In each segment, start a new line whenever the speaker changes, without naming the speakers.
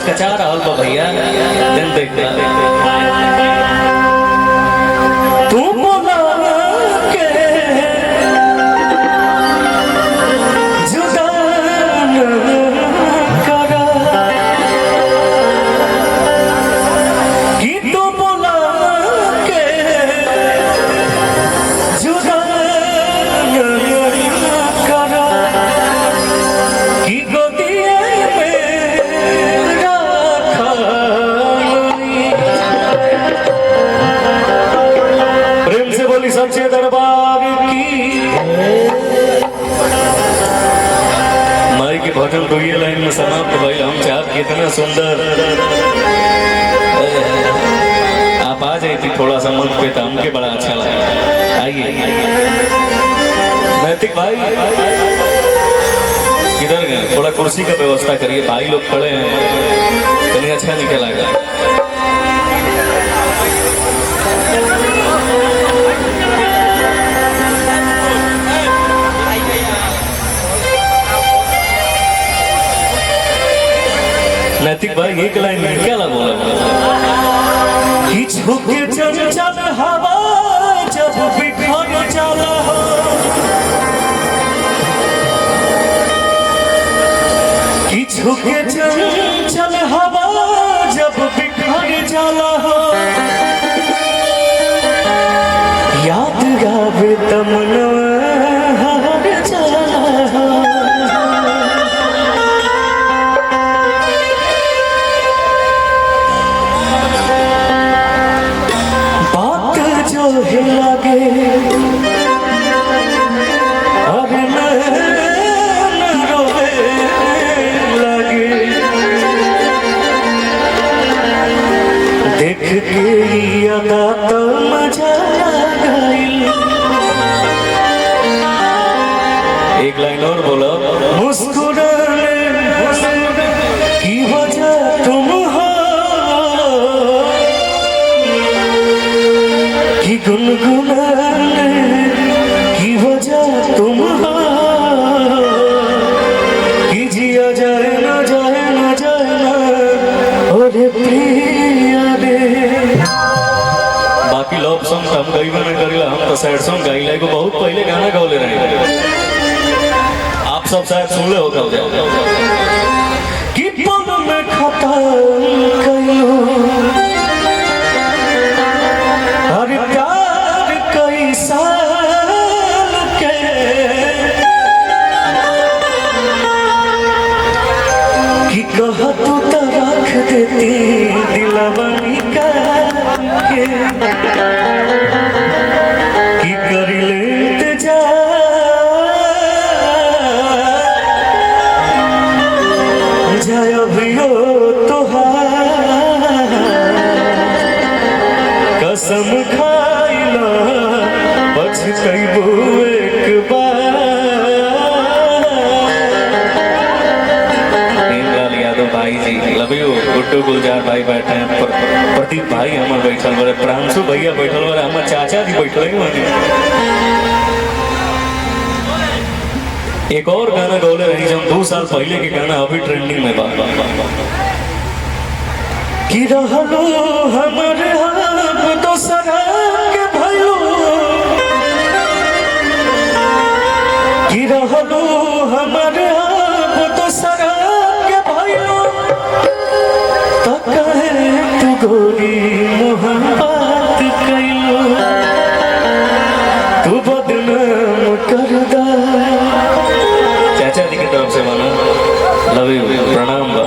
कचकचा रहा बा भैया दिन देख
तू बोला के जुदा न करा कि तू बोला के जुदा न करा कि गोदिए में रखा प्रेम से बोली सच्चे दरबार की माई के भजन तो ये लाइन में समाप्त भाई हम चाहत कितना सुंदर आप आ जाए थी थोड़ा सा मंच पे तो हमके बड़ा अच्छा लगा। आइए नैतिक भाई किधर गए थोड़ा कुर्सी का व्यवस्था करिए भाई लोग खड़े हैं कहीं अच्छा निकलेगा। नैतिक भाई एक लाइन में क्या लगा बोला कि झुके चंचल हवा जब बिखर जाला हो कि झुके चंचल हवा जब बिखर जाला हो याद आवे तमन्ना हार जाला हो लगे अब रोवे लगे देख के अदा तो मजा गई। एक लाइन और बोलो मुस्कुराने की वजह तुम हो कि गुनगुनाने की वजह तुम हो कि जिया जाए ना जाए ना जाए ना और प्रिया रे। बाकी लव सॉन्ग हम गईबे नहीं करेला हम तो सैड सॉन्ग गाइला को बहुत पहले गाना गौले रहे आप सब शायद सुनले हो कब कि पल में खता कइलो अरे प्यार कई साल के कि कह तू तो रख देती दिलवनी के कि कर लेते जा जाय अभियो तोहार कसम खाइला पछतैबो एक बार। यादव भाई जी लव यू गुड्डू गुलजार भाई बैठे हैं प्रदीप भाई हमारे बैठल बड़े प्रांशु भैया बैठल बड़े हमारे चाचा जी बैठल ही एक और गाना गौले रही जब 2 साल पहले के गाना अभी ट्रेंडिंग में बा कि रहलो हमारे हाथ तो सरा के भइलो कि रहलो हमारे हाथ तो सरा के भइलो त कहे तू गोरी मोहब्बत कइलो तू बदनाम कर दा। चाचा जी की तरफ से मानो लव यू प्रणाम बा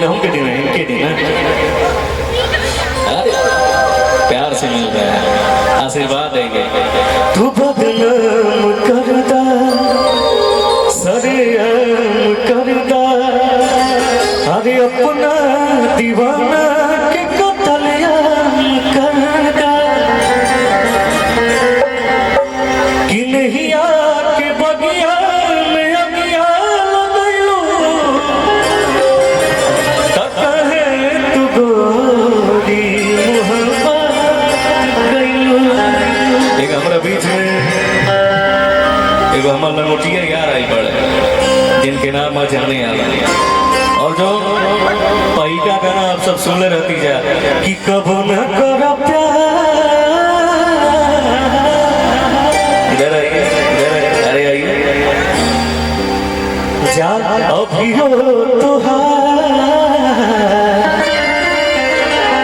इनके दिन है इनके दिन है प्यार से मिल रहा है आशीर्वाद देंगे तू बदनाम करदा सरेआम करदा अरे अपना दीवाना के कत्लेआम करदा कि नहीं आके बगिया में अगिया लगैलो त कहे तू गोरी मोहब्बत कइलो। एक हमरा बीच में एगो हमर लंगोटिया यार आई पड़े जिनके नाम जाने आला और जो सब सुनले रहती जा कि कबो न करो प्यार। इधर आइए, अरे आइए। जा अभी हो तुहार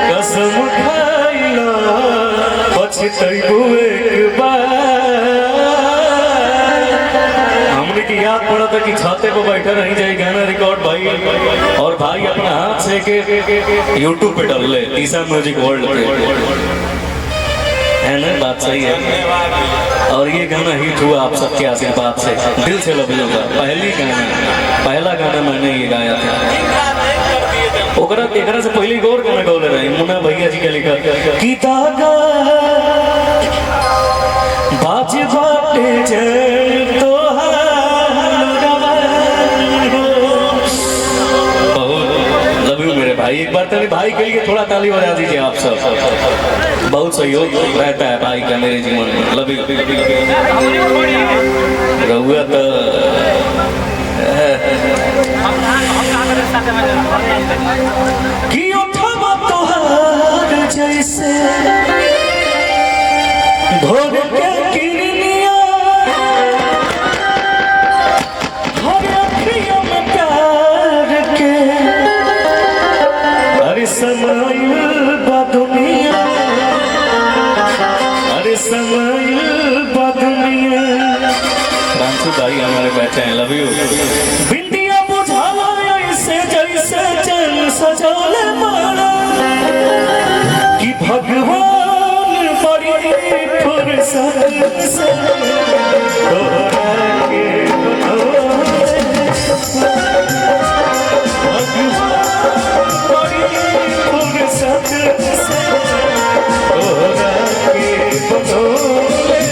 कसम खाइला पछतैबू एक बार। हमने की याद पड़ा था कि छाते पे बैठा रही जाए गाना रिकॉर्ड भाई, और भाई अपना हाथ से के यूट्यूब पे डाल ले तीसरा म्यूजिक वर्ल्ड पे, है ना? बात सही है। और ये गाना हिट हुआ आप सबके आशीर्वाद से, दिल से लफ्जों का पहला गाना मैंने ये गाया था। एकरा से पहले गौर गाना गौले रहे मुन्ना भैया जी का लिखा कि दागा बाज बाटे जल तो लव यू मेरे भाई। एक बार तेरे भाई के लिए थोड़ा ताली बजा दीजिए आप सब। बहुत सहयोग रहता है भाई का मेरे जीवन में। लव यू रहुआ तो कि उठवा तोहार जैसे भोर के किरनिया हर अखियों में प्यार के। अरे समय बा दुनिया, अरे समय बा दुनिया। रामसू भाई हमारे बैठे हैं। Love you. बिंदिया बुझावा ऐसे जैसे चल सजौले माला कि भगवान बड़ी फुर्सत से तोरा के बनौले। भगवान बड़ी फुर्सत से तोरा के बनौले।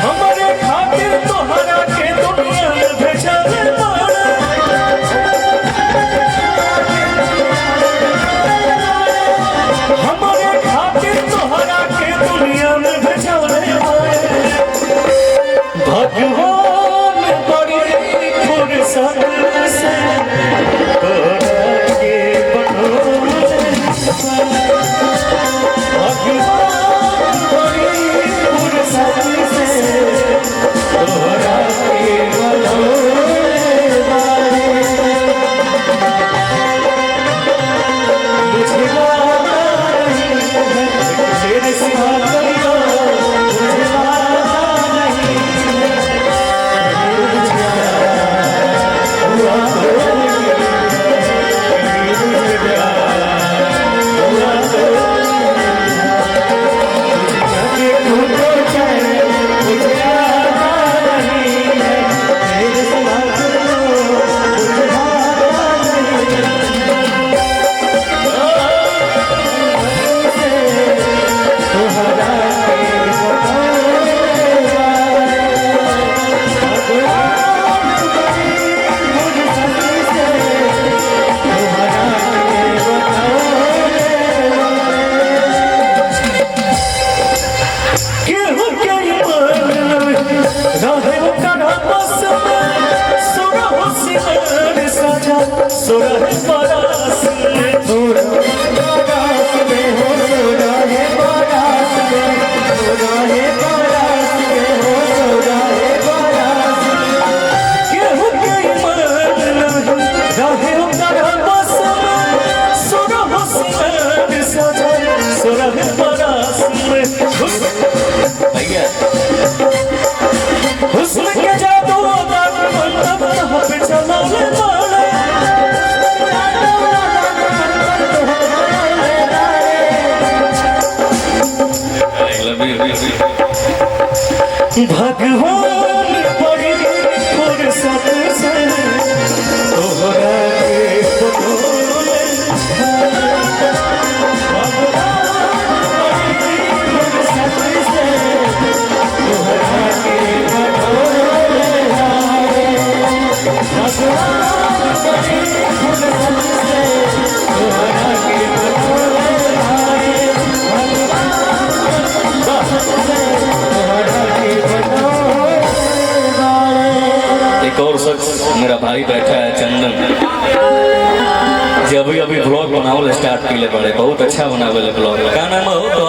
हमारे खातिर तोहरा के दुनिया में भेजले मारा। हमारे खातिर तोहरा के दुनिया में भेजले मारा। भगवान बड़ी फुर्सत से तोरा के बनौले। भगवान बड़ी फुर्सत से तोरा के बनौले बारे। मुझे वादा नहीं है तेरे सिवा कोई और, मुझे वादा नहीं है मुझे हुआ मुझे प्यार हुआ भैया हुस्न के जादू पे चला ले भगवान बड़ी फुर्सत से तोहरा के बनौले। भगवान बड़ी फुर्सत से तोहरा के बनौले। भगवान बड़ी फुर्सत से तोहरा के बनौले। एक और शख्स मेरा भाई बैठा है चंदन। जे अभी अभी ब्लॉग बनावल स्टार्ट किले बड़े बहुत अच्छा बनावे ब्लॉग का नाम हो तो